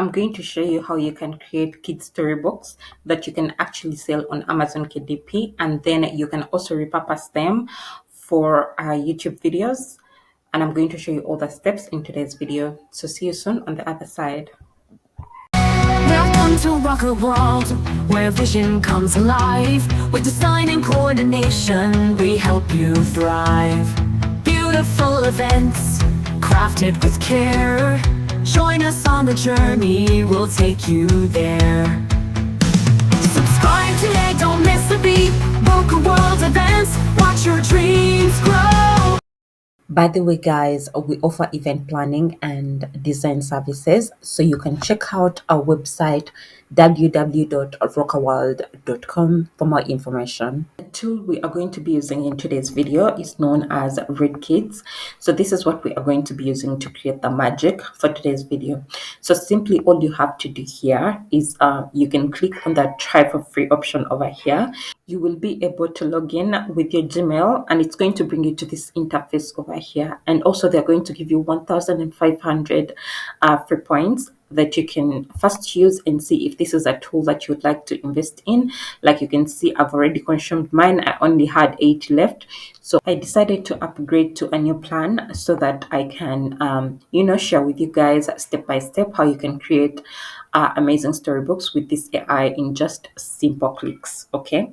I'm going to show you how you can create kids storybooks that you can actually sell on Amazon KDP, and then you can also repurpose them for YouTube videos. And I'm going to show you all the steps in today's video. So see you soon on the other side. Welcome to rock a world where vision comes alive. With design and coordination, we help you thrive. Beautiful events, crafted with care. Join us on the journey, we'll take you there. Subscribe today, don't miss a beat. Book a world events, watch your dreams grow. By the way, guys, we offer event planning and design services, so you can check out our website www.rockaworld.com for more information. The tool we are going to be using in today's video is known as ReadKidz. So this is what we are going to be using to create the magic for today's video. So simply all you have to do here is you can click on that try for free option over here. You will be able to log in with your Gmail, and it's going to bring you to this interface over here. And also they're going to give you 1,500 free points that you can first use and see if this is a tool that you would like to invest in. Like you can see, I've already consumed mine. I only had 8 left. So I decided to upgrade to a new plan so that I can, share with you guys step by step how you can create amazing storybooks with this AI in just simple clicks. Okay.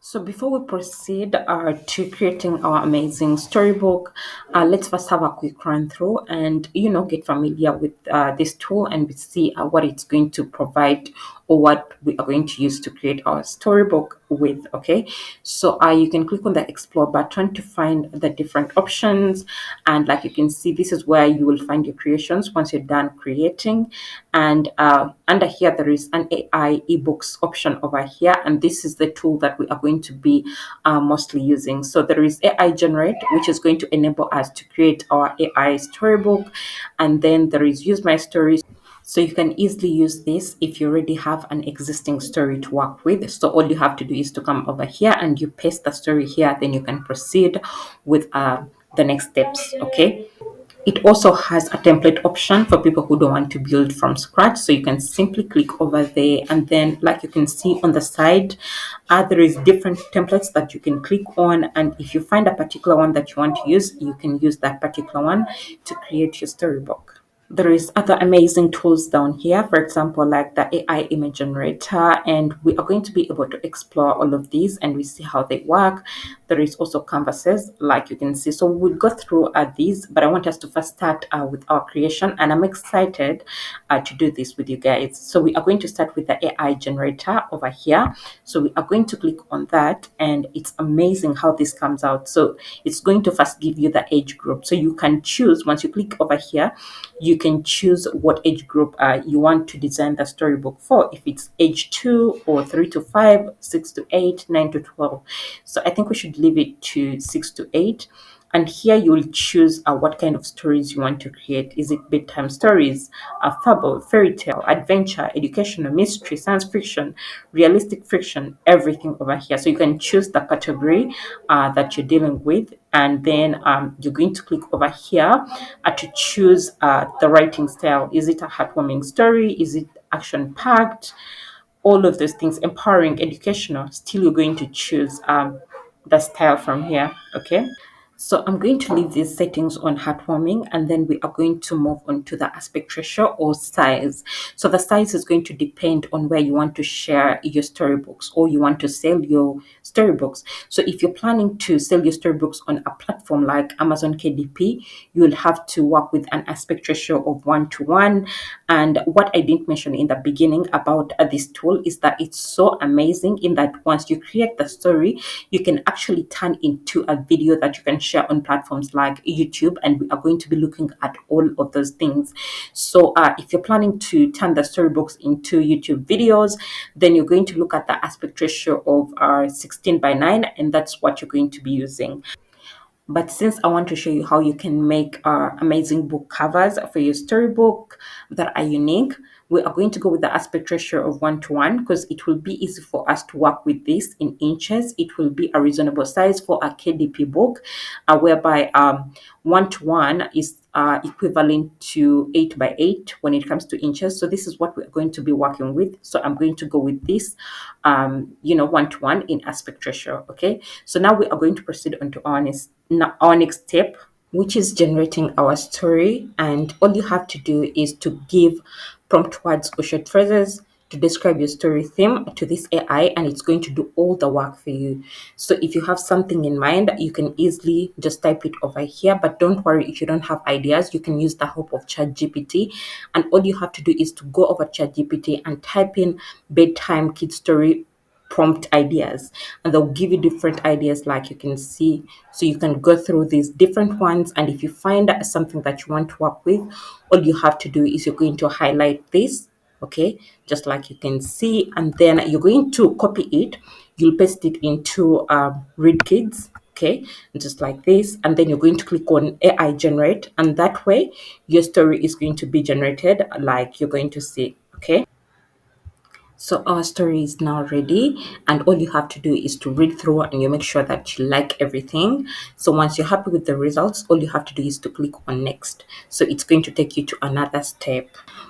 So before we proceed to creating our amazing storybook, let's first have a quick run through and, get familiar with this tool and we see what it's going to provide or what we are going to use to create our storybook with. Okay, so you can click on the explore button to find the different options, and like you can see, this is where you will find your creations once you're done creating. And under here there is an AI ebooks option over here, and this is the tool that we are going to be mostly using. So there is AI generate, which is going to enable us to create our AI storybook, and then there is use my stories. So you can easily use this if you already have an existing story to work with. So all you have to do is to come over here and you paste the story here, then you can proceed with the next steps. Okay. It also has a template option for people who don't want to build from scratch. So you can simply click over there, and then like you can see on the side, there is different templates that you can click on. And if you find a particular one that you want to use, you can use that particular one to create your storybook. There is other amazing tools down here, for example, like the AI image generator, and we are going to be able to explore all of these and we see how they work. There is also canvases, like you can see. So we'll go through these, but I want us to first start with our creation, and I'm excited to do this with you guys. So we are going to start with the AI generator over here. So we are going to click on that, and it's amazing how this comes out. So it's going to first give you the age group. So you can choose, once you click over here, you can choose what age group you want to design the storybook for, if it's age 2 or 3 to 5, 6 to 8, 9 to 12. So I think we should leave it to 6 to 8. And here you will choose what kind of stories you want to create. Is it bedtime stories, fable, fairy tale, adventure, educational, mystery, science fiction, realistic fiction, everything over here. So you can choose the category that you're dealing with, and then you're going to click over here to choose the writing style. Is it a heartwarming story? Is it action packed? All of those things, empowering, educational. Still, you're going to choose the style from here. Okay. So I'm going to leave these settings on heartwarming, and then we are going to move on to the aspect ratio or size. So the size is going to depend on where you want to share your storybooks or you want to sell your storybooks. So if you're planning to sell your storybooks on a platform like Amazon KDP, you will have to work with an aspect ratio of 1:1. And what I didn't mention in the beginning about this tool is that it's so amazing in that once you create the story, you can actually turn into a video that you can share on platforms like YouTube, and we are going to be looking at all of those things. So if you're planning to turn the storybooks into YouTube videos, then you're going to look at the aspect ratio of 16:9, and that's what you're going to be using. But since I want to show you how you can make amazing book covers for your storybook that are unique, we are going to go with the aspect ratio of 1:1 because it will be easy for us to work with this in inches. It will be a reasonable size for a KDP book, whereby 1:1 is equivalent to 8 by 8 when it comes to inches. So this is what we're going to be working with. So I'm going to go with this, 1:1 in aspect ratio. Okay. So now we are going to proceed on to our next step, which is generating our story. And all you have to do is to give prompt words or short phrases to describe your story theme to this AI, and it's going to do all the work for you. So if you have something in mind, you can easily just type it over here. But don't worry if you don't have ideas, you can use the help of ChatGPT. And all you have to do is to go over ChatGPT and type in bedtime kid story prompt ideas, and they'll give you different ideas like you can see. So you can go through these different ones, and if you find something that you want to work with, all you have to do is you're going to highlight this, okay, just like you can see, and then you're going to copy it. You'll paste it into ReadKidz, okay, just like this, and then you're going to click on AI generate, and that way your story is going to be generated like you're going to see. Okay. So our story is now ready, and all you have to do is to read through and you make sure that you like everything. So once you're happy with the results, all you have to do is to click on next. So it's going to take you to another step.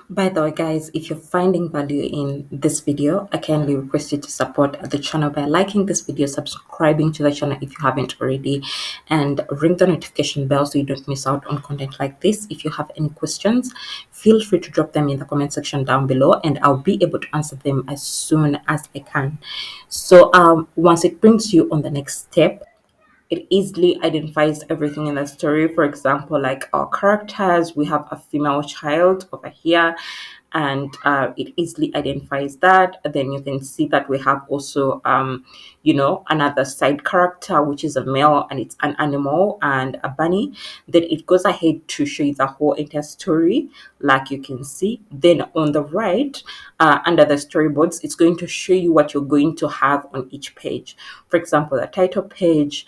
By the way, guys, if you're finding value in this video, I kindly request you to support the channel by liking this video, subscribing to the channel if you haven't already, and ring the notification bell so you don't miss out on content like this. If you have any questions, feel free to drop them in the comment section down below, and I'll be able to answer them as soon as I can. So once it brings you on the next step, it easily identifies everything in the story. For example, like our characters, we have a female child over here, and it easily identifies that. Then you can see that we have also another side character, which is a male, and it's an animal and a bunny. Then it goes ahead to show you the whole entire story, like you can see. Then on the right, under the storyboards, it's going to show you what you're going to have on each page. For example, the title page,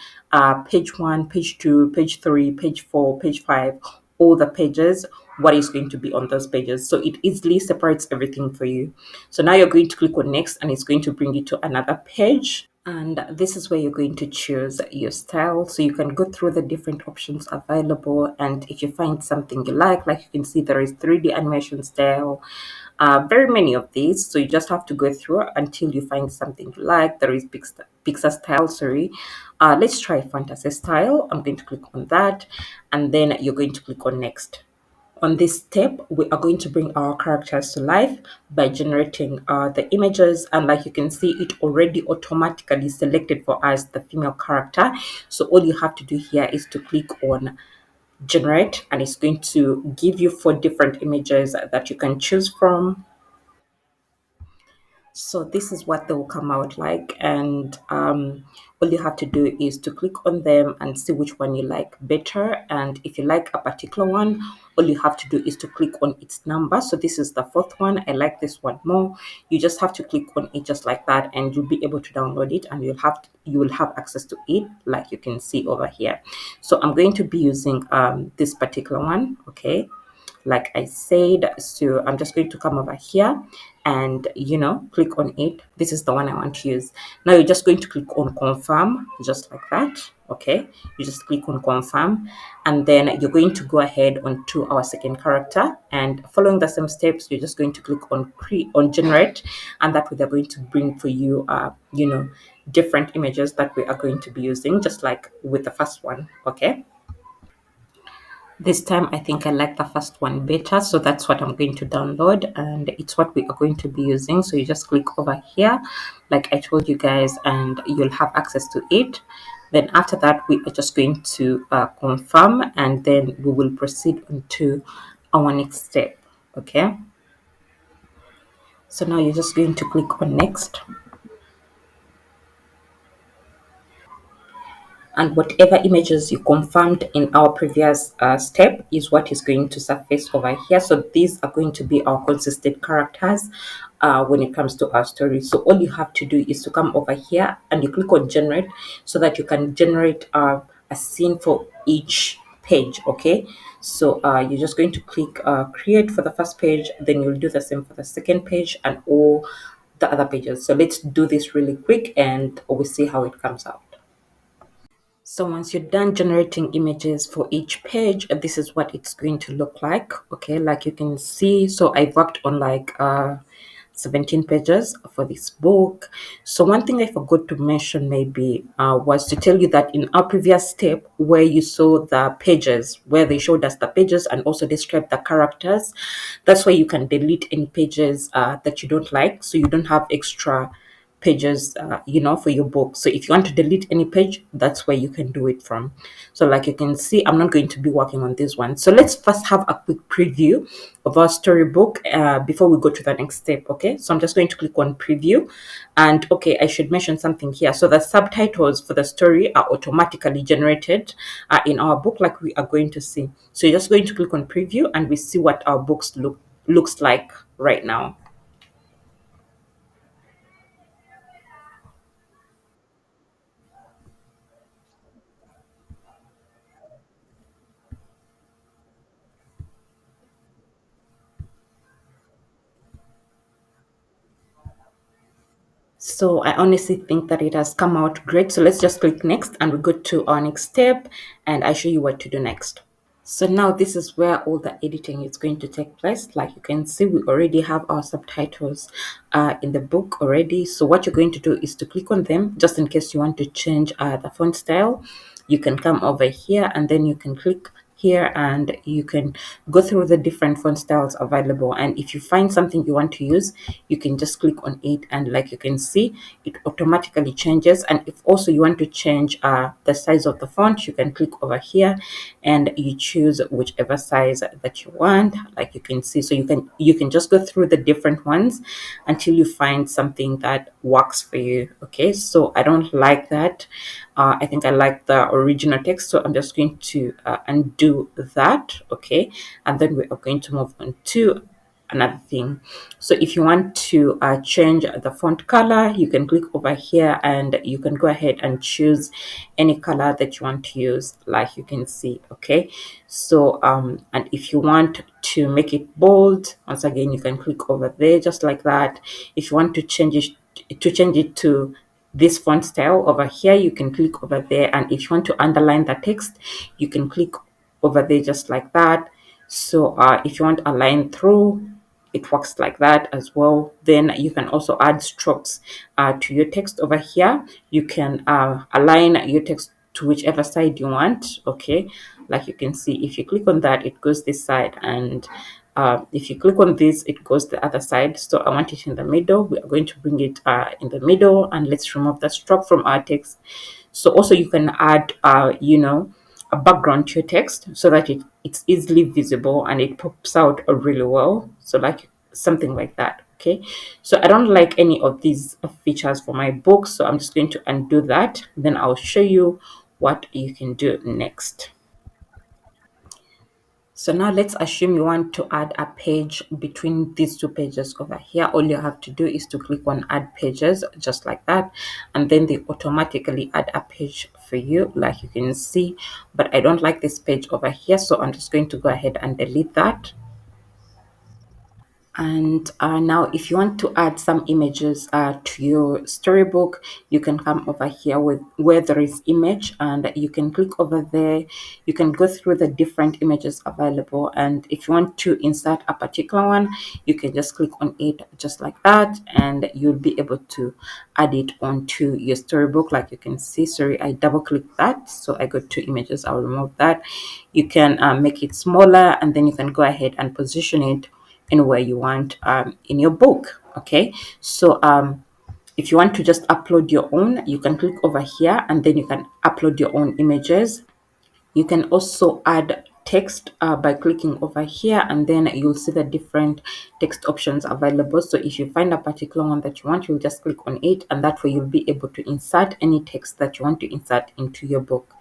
page 1, page 2, page 3, page 4, page 5, all the pages, what is going to be on those pages. So it easily separates everything for you. So now you're going to click on next, and it's going to bring you to another page. And this is where you're going to choose your style. So you can go through the different options available. And if you find something you like you can see there is 3D animation style, very many of these. So you just have to go through until you find something you like. There is Pixar style, sorry. Let's try fantasy style. I'm going to click on that, and then you're going to click on next. On this step, we are going to bring our characters to life by generating the images, and like you can see, it already automatically selected for us the female character. So all you have to do here is to click on generate, and it's going to give you 4 different images that you can choose from. So this is what they will come out like, and all you have to do is to click on them and see which one you like better. And if you like a particular one, all you have to do is to click on its number. So this is the 4th one. I like this one more. You just have to click on it just like that, and you'll be able to download it, and you will have access to it like you can see over here. So I'm going to be using this particular one, okay, like I said. So I'm just going to come over here and click on it. This is the one I want to use. Now you're just going to click on confirm, just like that. Okay, you just click on confirm, and then you're going to go ahead onto our second character, and following the same steps, you're just going to click on generate, and that way they're going to bring for you different images that we are going to be using, just like with the first one. Okay, this time I think I like the first one better, so that's what I'm going to download, and it's what we are going to be using. So you just click over here like I told you guys, and you'll have access to it. Then after that, we are just going to confirm, and then we will proceed into our next step. Okay, so now you're just going to click on next, and whatever images you confirmed in our previous step is what is going to surface over here. So these are going to be our consistent characters when it comes to our story. So all you have to do is to come over here and you click on generate, so that you can generate a scene for each page. Okay, so you're just going to click create for the first page, then you'll do the same for the second page and all the other pages. So let's do this really quick and we'll see how it comes out. So once you're done generating images for each page, this is what it's going to look like. Okay, like you can see, so I worked on like 17 pages for this book. So one thing I forgot to mention maybe was to tell you that in our previous step where you saw the pages, where they showed us the pages and also described the characters, that's where you can delete any pages that you don't like, so you don't have extra pages for your book. So if you want to delete any page, that's where you can do it from. So like you can see, I'm not going to be working on this one. So let's first have a quick preview of our storybook before we go to the next step. Okay, so I'm just going to click on preview, and okay, I should mention something here. So the subtitles for the story are automatically generated in our book, like we are going to see. So you're just going to click on preview and we see what our books looks like right now. So I honestly think that it has come out great. So let's just click next and we go to our next step and I show you what to do next. So now this is where all the editing is going to take place. Like you can see, we already have our subtitles in the book already. So what you're going to do is to click on them, just in case you want to change the font style. You can come over here and then you can click here and you can go through the different font styles available, and if you find something you want to use, you can just click on it and like you can see, it automatically changes. And if also you want to change the size of the font, you can click over here and you choose whichever size that you want, like you can see. So you can just go through the different ones until you find something that works for you. Okay, so I don't like that. I think I like the original text, so I'm just going to undo that. Okay, and then we are going to move on to another thing. So if you want to change the font color, you can click over here and you can go ahead and choose any color that you want to use, like you can see. Okay, so and if you want to make it bold, once again you can click over there just like that. If you want to change it to this font style over here, you can click over there, and if you want to underline the text, you can click over there just like that. So if you want a line through, it works like that as well. Then you can also add strokes to your text over here. You can align your text to whichever side you want. Okay, like you can see, if you click on that, it goes this side, and if you click on this, it goes the other side. So I want it in the middle. We are going to bring it in the middle, and let's remove the stroke from our text. So also you can add a background to your text so that it's easily visible and it pops out really well. So like something like that. Okay, so I don't like any of these features for my book, so I'm just going to undo that. Then I'll show you what you can do next. So now let's assume you want to add a page between these two pages over here. All you have to do is to click on add pages just like that, and then they automatically add a page for you, like you can see. But I don't like this page over here, so I'm just going to go ahead and delete that. And now if you want to add some images to your storybook, you can come over here with where there is image, and you can click over there. You can go through the different images available, and if you want to insert a particular one, you can just click on it just like that, and you'll be able to add it onto your storybook. Like you can see, sorry, I double clicked that, so I got two images. I'll remove that. You can make it smaller, and then you can go ahead and position it anywhere you want in your book. Okay, so if you want to just upload your own, you can click over here and then you can upload your own images. You can also add text by clicking over here, and then you'll see the different text options available. So if you find a particular one that you want, you'll just click on it, and that way you'll be able to insert any text that you want to insert into your book.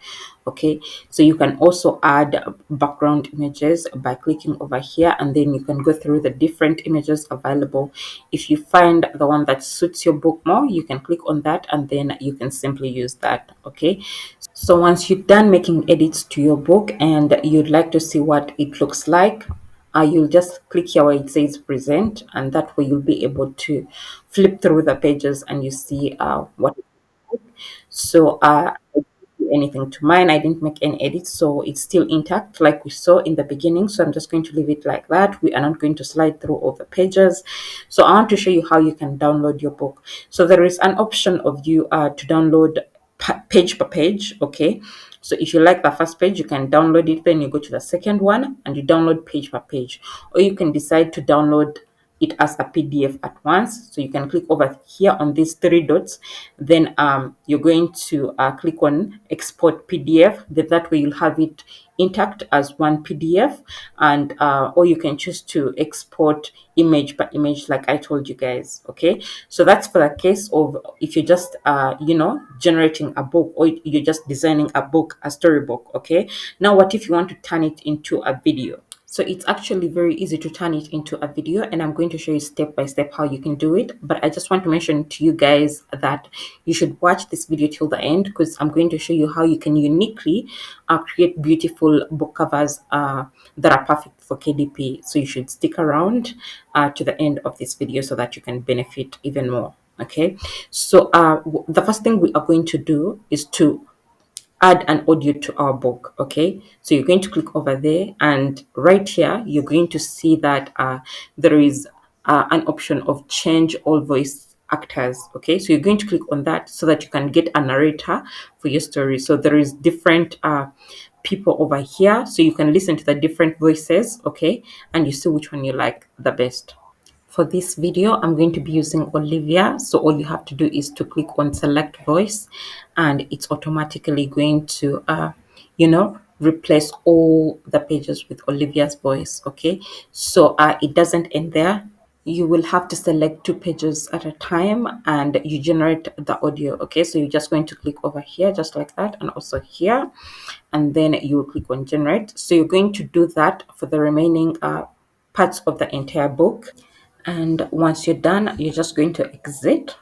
Okay, so you can also add background images by clicking over here, and then you can go through the different images available. If you find the one that suits your book more, you can click on that and then you can simply use that. Okay, So once you're done making edits to your book and you'd like to see what it looks like, you'll just click here where it says present, and that way you'll be able to flip through the pages and you see what. So I didn't do anything to mine. I didn't make any edits, so it's still intact like we saw in the beginning. So I'm just going to leave it like that. We are not going to slide through all the pages. So I want to show you how you can download your book. So there is an option of you to download page per page. Okay. So if you like the first page, you can download it. Then you go to the second one and you download page per page, or you can decide to download it as a PDF at once. So you can click over here on these three dots. Then you're going to click on export PDF. Then that way you'll have it intact as one PDF, and or you can choose to export image by image, like I told you guys. Okay, so that's for the case of if you're just generating a book, or you're just designing a book, a storybook. Okay, now what if you want to turn it into a video? So it's actually very easy to turn it into a video, and I'm going to show you step by step how you can do it. But I just want to mention to you guys that you should watch this video till the end, because I'm going to show you how you can uniquely create beautiful book covers that are perfect for KDP. So you should stick around to the end of this video so that you can benefit even more. Okay, so the first thing we are going to do is to add an audio to our book. Okay, so you're going to click over there, and right here you're going to see that there is an option of change all voice actors. Okay, so you're going to click on that so that you can get a narrator for your story. So there is different people over here, so you can listen to the different voices. Okay, and you see which one you like the best. For this video, I'm going to be using Olivia. So all you have to do is to click on select voice, and it's automatically going to, replace all the pages with Olivia's voice. Okay, so it doesn't end there. You will have to select two pages at a time and you generate the audio. Okay, so you're just going to click over here just like that, and also here, and then you will click on generate. So you're going to do that for the remaining parts of the entire book. And once you're done, you're just going to exit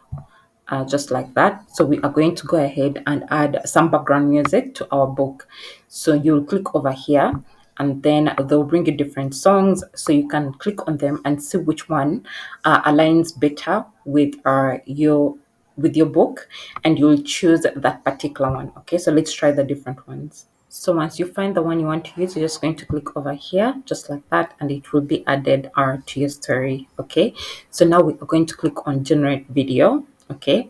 just like that. So we are going to go ahead and add some background music to our book. So you'll click over here, and then they'll bring you different songs. So you can click on them and see which one aligns better with your book, and you'll choose that particular one. Okay, so let's try the different ones. So once you find the one you want to use, you're just going to click over here just like that, and it will be added to your story. Okay, so now we are going to click on generate video. Okay,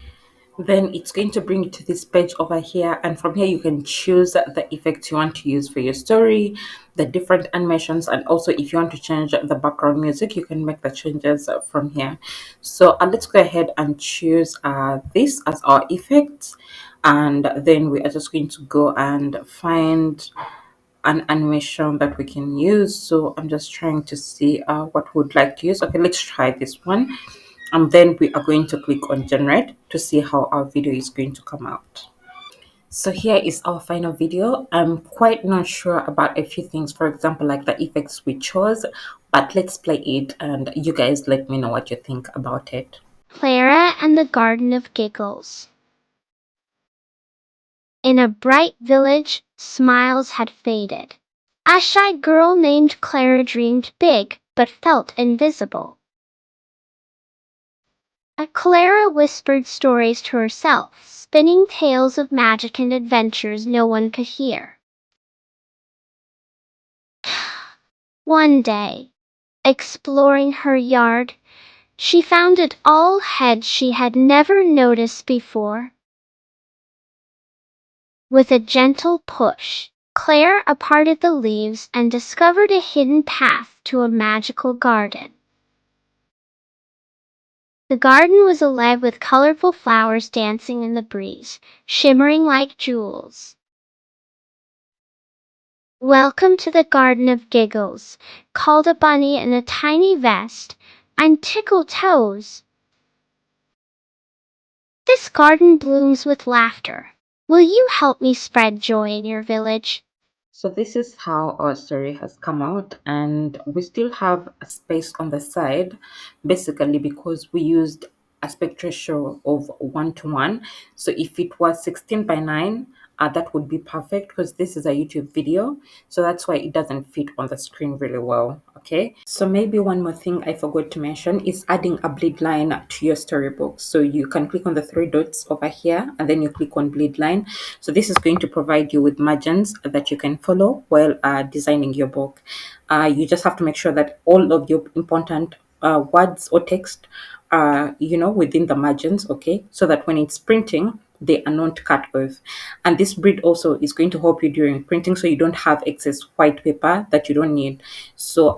then it's going to bring you to this page over here, and from here you can choose the effects you want to use for your story, the different animations, and also if you want to change the background music, you can make the changes from here. So let's go ahead and choose this as our effects, and then we are just going to go and find an animation that we can use. So I'm just trying to see what we would like to use. Okay, let's try this one, and then we are going to click on generate to see how our video is going to come out. So here is our final video. I'm quite not sure about a few things, for example, like the effects we chose, but let's play it and you guys let me know what you think about it. Clara and the Garden of Giggles. In a bright village, smiles had faded. A shy girl named Clara dreamed big, but felt invisible. Clara whispered stories to herself, spinning tales of magic and adventures no one could hear. One day, exploring her yard, she found it all heads she had never noticed before. With a gentle push, Claire parted the leaves and discovered a hidden path to a magical garden. The garden was alive with colorful flowers dancing in the breeze, shimmering like jewels. "Welcome to the Garden of Giggles," called a bunny in a tiny vest. "I'm Tickle Toes. This garden blooms with laughter. Will you help me spread joy in your village?" So this is how our story has come out, and we still have a space on the side, basically because we used aspect ratio of 1 to 1. So if it was 16 by 9, that would be perfect, because this is a YouTube video, so that's why it doesn't fit on the screen really well. Okay, so maybe one more thing I forgot to mention is adding a bleed line to your storybook. So you can click on the three dots over here and then you click on bleed line. So this is going to provide you with margins that you can follow while designing your book. You just have to make sure that all of your important words or text are, within the margins, okay, so that when it's printing, they are not cut off. And this bleed also is going to help you during printing, so you don't have excess white paper that you don't need. So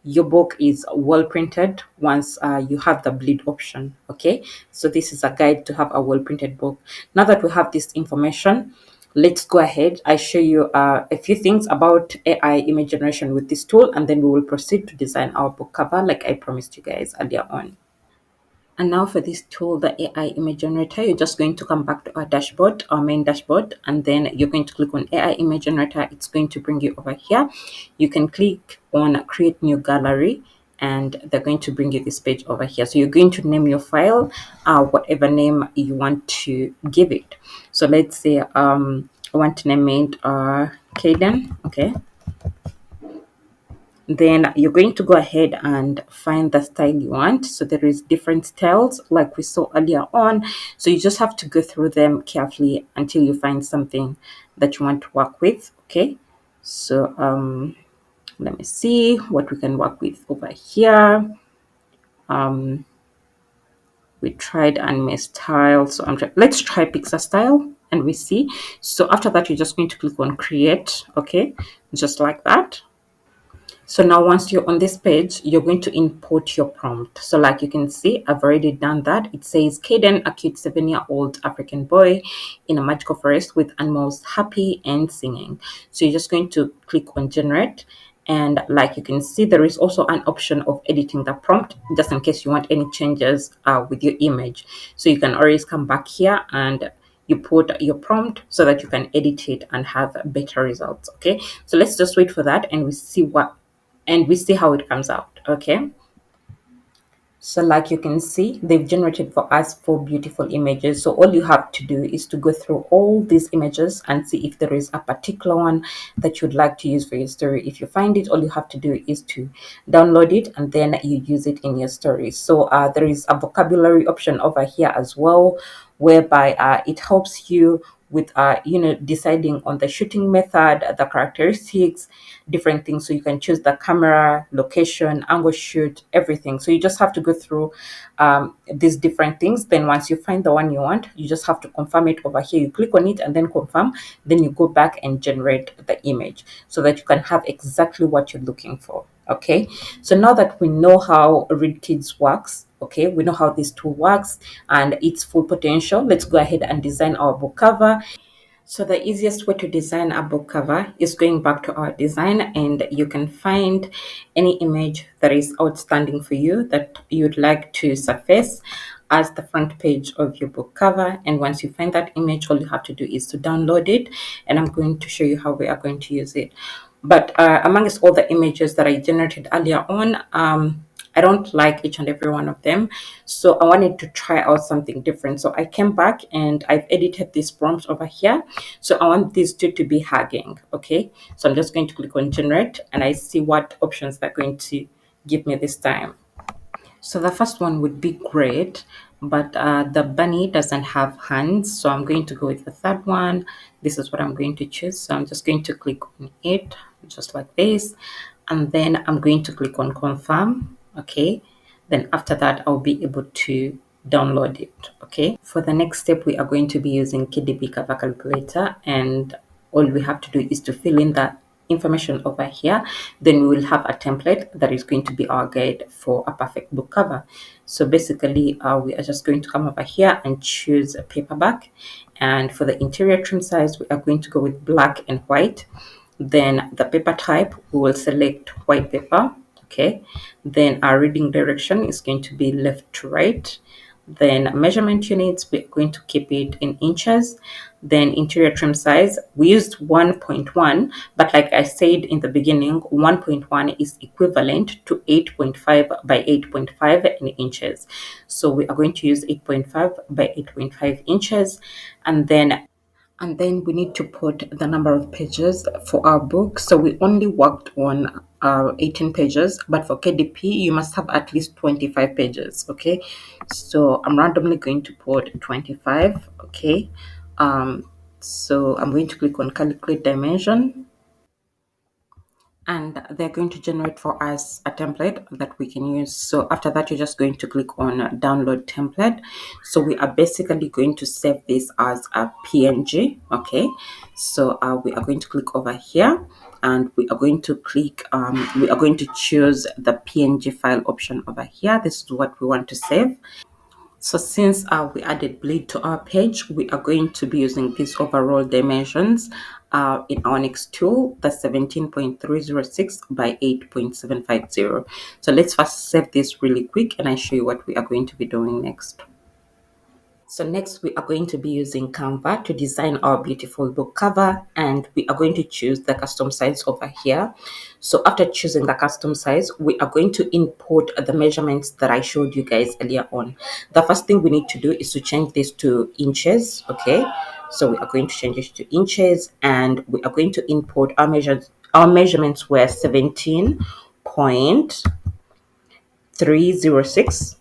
your book is well printed once you have the bleed option. Okay, so this is a guide to have a well printed book. Now that we have this information, let's go ahead. I show you a few things about AI image generation with this tool, and then we will proceed to design our book cover like I promised you guys earlier on. And now for this tool, the AI image generator, you're just going to come back to our dashboard, our main dashboard, and then you're going to click on AI image generator. It's going to bring you over here. You can click on create new gallery, and they're going to bring you this page over here. So you're going to name your file, whatever name you want to give it. So let's say I want to name it Kaden. Okay, then you're going to go ahead and find the style you want. So there is different styles like we saw earlier on, so you just have to go through them carefully until you find something that you want to work with. Okay, so let me see what we can work with over here. We tried anime style, so let's try pixar style and we see. So after that, you're just going to click on create. Okay, just like that. So now once you're on this page, you're going to input your prompt. So like you can see, I've already done that. It says Kaden, a cute 7-year-old African boy in a magical forest with animals happy and singing. So you're just going to click on generate. And like you can see, there is also an option of editing the prompt just in case you want any changes with your image. So you can always come back here and you put your prompt so that you can edit it and have better results. Okay, so let's just wait for that and we see how it comes out. Okay, so like you can see, they've generated for us 4 beautiful images. So all you have to do is to go through all these images and see if there is a particular one that you'd like to use for your story. If you find it, all you have to do is to download it and then you use it in your story. So there is a vocabulary option over here as well, whereby it helps you with deciding on the shooting method, the characteristics, different things. So you can choose the camera, location, angle shoot, everything. So you just have to go through these different things. Then once you find the one you want, you just have to confirm it over here. You click on it and then confirm. Then you go back and generate the image so that you can have exactly what you're looking for. Okay, so now that we know how ReadKidz works, okay, we know how this tool works and its full potential, let's go ahead and design our book cover. So the easiest way to design a book cover is going back to our design, and you can find any image that is outstanding for you that you'd like to surface as the front page of your book cover. And once you find that image, all you have to do is to download it, and I'm going to show you how we are going to use it. But amongst all the images that I generated earlier on, I don't like each and every one of them. So I wanted to try out something different. So I came back and I've edited this prompt over here. So I want these two to be hugging. Okay, so I'm just going to click on generate and I see what options they're going to give me this time. So the first one would be great, but the bunny doesn't have hands. So I'm going to go with the third one. This is what I'm going to choose. So I'm just going to click on it just like this. And then I'm going to click on confirm. Okay. Then after that, I'll be able to download it. Okay. For the next step, we are going to be using KDP cover calculator, and all we have to do is to fill in the information over here. Then we will have a template that is going to be our guide for a perfect book cover. So basically we are just going to come over here and choose a paperback, and for the interior trim size we are going to go with black and white. Then the paper type, we will select white paper. Okay, then our reading direction is going to be left to right. Then measurement units, we're going to keep it in inches. Then interior trim size, we used 1.1, but like I said in the beginning, 1.1 is equivalent to 8.5 by 8.5 in inches. So we are going to use 8.5 by 8.5 inches. And then And then we need to put the number of pages for our book. So we only worked on 18 pages, but for KDP, you must have at least 25 pages, okay? So I'm randomly going to put 25, okay? So I'm going to click on calculate dimension, and they're going to generate for us a template that we can use. So after that, you're just going to click on download template. So we are basically going to save this as a PNG, okay? So we are going to click over here, and we are going to click we are going to choose the PNG file option over here. This is what we want to save. So since we added bleed to our page, we are going to be using these overall dimensions in our next tool, the 17.306 by 8.750. So let's first save this really quick and I show you what we are going to be doing next. So next we are going to be using Canva to design our beautiful book cover, and we are going to choose the custom size over here. So after choosing the custom size, we are going to import the measurements that I showed you guys earlier on. The first thing we need to do is to change this to inches, okay? So we are going to change it to inches, and we are going to import our measures. Our measurements were 17.306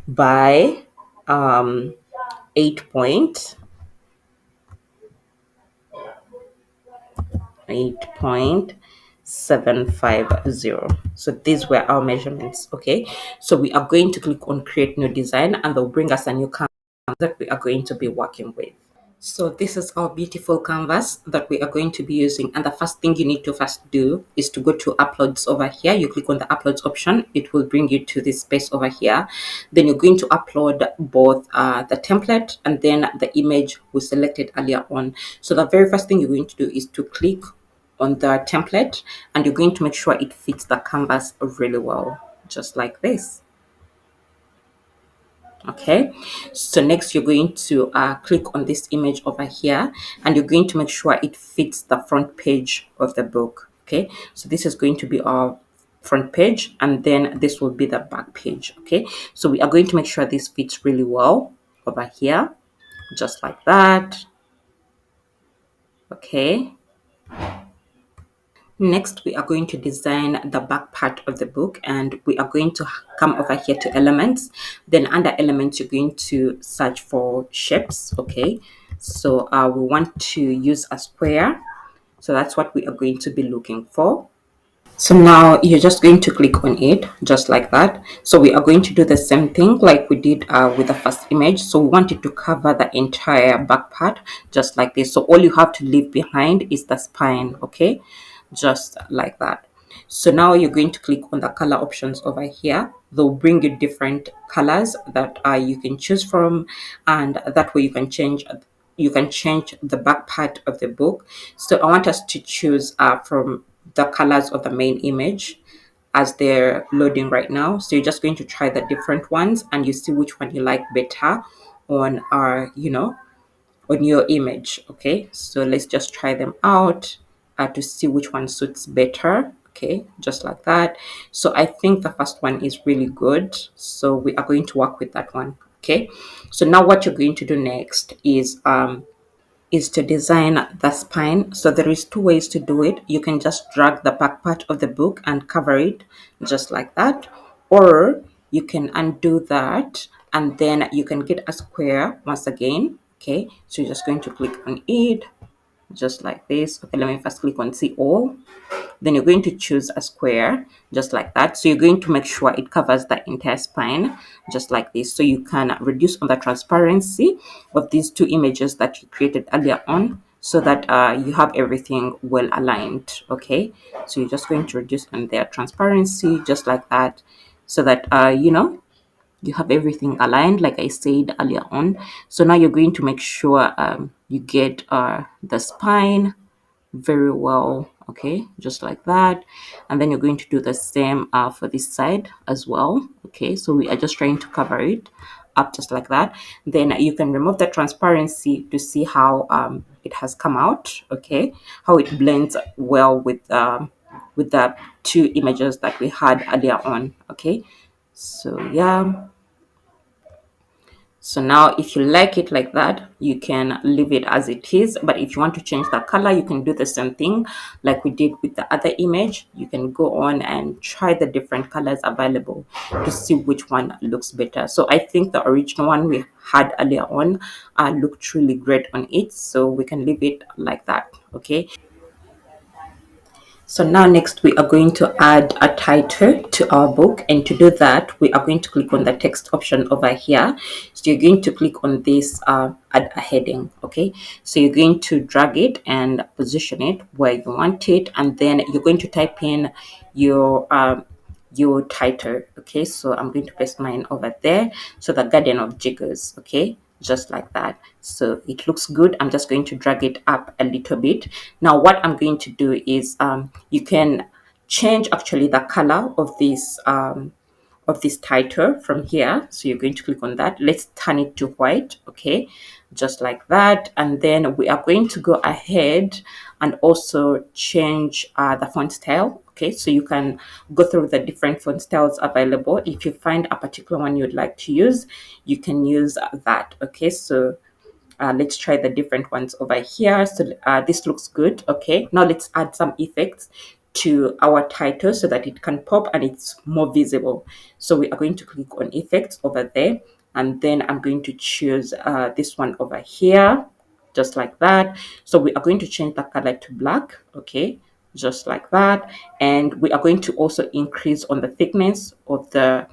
by 8.750. So these were our measurements, okay? So we are going to click on create new design, and they'll bring us a new canvas that we are going to be working with. So this is our beautiful canvas that we are going to be using, and the first thing you need to first do is to go to uploads over here. You click on the uploads option, it will bring you to this space over here. Then you're going to upload both the template and then the image we selected earlier on. So the very first thing you're going to do is to click on the template, and you're going to make sure it fits the canvas really well, just like this. Okay, so next you're going to click on this image over here, and you're going to make sure it fits the front page of the book. Okay, so this is going to be our front page, and then this will be the back page. Okay, so we are going to make sure this fits really well over here, just like that. Okay, next, we are going to design the back part of the book, and we are going to come over here to elements. Then under elements, you're going to search for shapes, okay? So we want to use a square. So that's what we are going to be looking for. So now you're just going to click on it just like that. So we are going to do the same thing like we did with the first image. So we want it to cover the entire back part just like this. So all you have to leave behind is the spine, okay? Just like that. So now you're going to click on the color options over here. They'll bring you different colors that you can choose from, and that way you can change the back part of the book. So I want us to choose from the colors of the main image as they're loading right now. So you're just going to try the different ones, and you see which one you like better on our, on your image. Okay, so let's just try them out to see which one suits better. Okay, just like that. So I think the first one is really good, so we are going to work with that one. Okay, so now what you're going to do next is to design the spine. So there is two ways to do it. You can just drag the back part of the book and cover it just like that, or you can undo that and then you can get a square once again. Okay, so you're just going to click on it just like this. Okay, let me first click on see all. Then you're going to choose a square just like that. So you're going to make sure it covers the entire spine just like this. So you can reduce on the transparency of these two images that you created earlier on, so that you have everything well aligned. Okay, so you're just going to reduce on their transparency just like that, so that you have everything aligned like I said earlier on. So now you're going to make sure you get the spine very well, okay, just like that. And then you're going to do the same for this side as well. Okay, so we are just trying to cover it up just like that. Then you can remove the transparency to see how it has come out. Okay, how it blends well with the two images that we had earlier on. Okay, so yeah, So now if you like it like that, you can leave it as it is. But if you want to change the color, you can do the same thing like we did with the other image. You can go on and try the different colors available to see which one looks better. So I think the original one we had earlier on looked really great on it. So we can leave it like that, okay? So now next we are going to add a title to our book, and to do that we are going to click on the text option over here. So you're going to click on this add a heading, okay? So you're going to drag it and position it where you want it, and then you're going to type in your title, okay? So I'm going to paste mine over there. So the Garden of Jiggers, okay, just like that. So it looks good. I'm just going to drag it up a little bit. Now what I'm going to do is you can change actually the color of this title from here. So you're going to click on that. Let's turn it to white, okay, just like that. And then we are going to go ahead and also change the font style, okay? So you can go through the different font styles available. If you find a particular one you'd like to use, you can use that, okay? So let's try the different ones over here. So this looks good, okay? Now let's add some effects to our title so that it can pop and it's more visible. So we are going to click on effects over there, and then I'm going to choose this one over here, just like that. So we are going to change the color to black, okay, just like that. And we are going to also increase on the thickness of the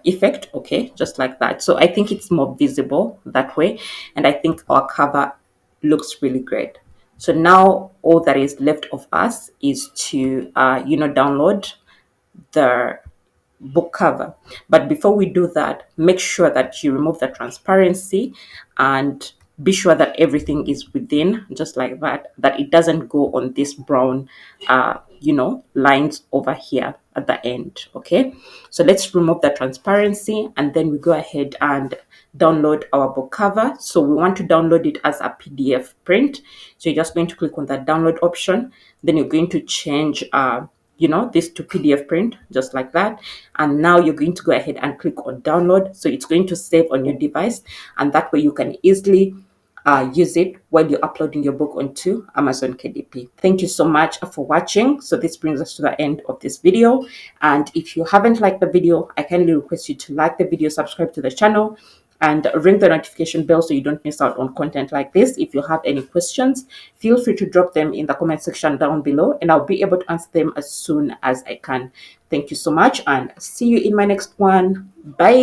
effect, okay, just like that. So I think it's more visible that way, and I think our cover looks really great. So now all that is left of us is to download the book cover. But before we do that, make sure that you remove the transparency and be sure that everything is within, just like that, that it doesn't go on this brown lines over here at the end, okay? So let's remove the transparency, and then we go ahead and download our book cover. So we want to download it as a PDF print. So you're just going to click on that download option, then you're going to change this to PDF print, just like that. And now you're going to go ahead and click on download. So it's going to save on your device, and that way you can easily use it while you're uploading your book onto Amazon KDP. Thank you so much for watching. So this brings us to the end of this video. And if you haven't liked the video, I kindly request you to like the video, subscribe to the channel, and ring the notification bell so you don't miss out on content like this. If you have any questions, feel free to drop them in the comment section down below, and I'll be able to answer them as soon as I can. Thank you so much, and see you in my next one. Bye.